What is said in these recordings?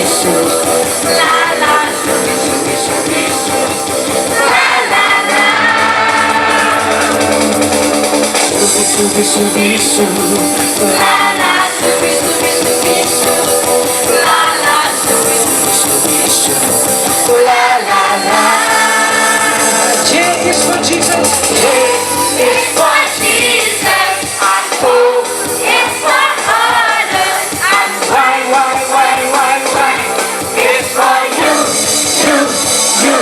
Subisu, la la, Subisu, Subisu, la la la. Subisu, Subisu, la la, Subisu, Subisu, la la, Subisu, Subisu, la la la. J is for Jesus. J is for Jesus. And O is for others. And Y is for you.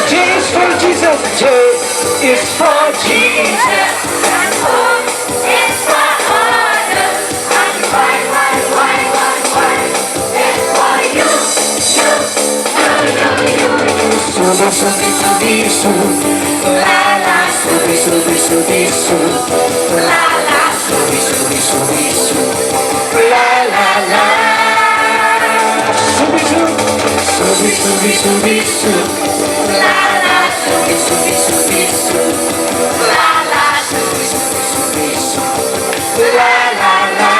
J is for Jesus. J is for Jesus. And O is for others. And Y is for you. Subisu, la la, Subisu, la la, Subisu, la la la. Subisu, la la, Subisu, la la, Subisu, la la la.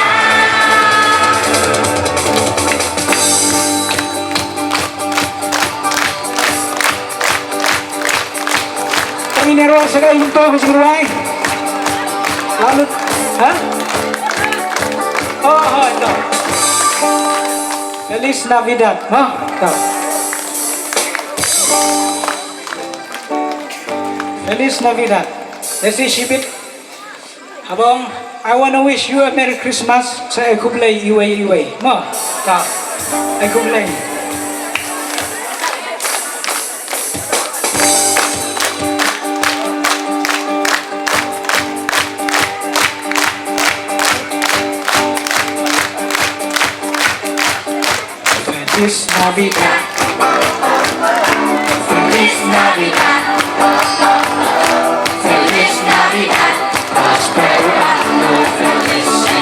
Minero sa kayo ito ko siguro ay lalut ha? Ito Feliz Navidad ito Feliz Navidad let's see shipit abang I wanna wish you a Merry Christmas sa ikublay iway ito ikublay Feliz Navidad, Feliz Navidad, Feliz Navidad, prospero año, feliz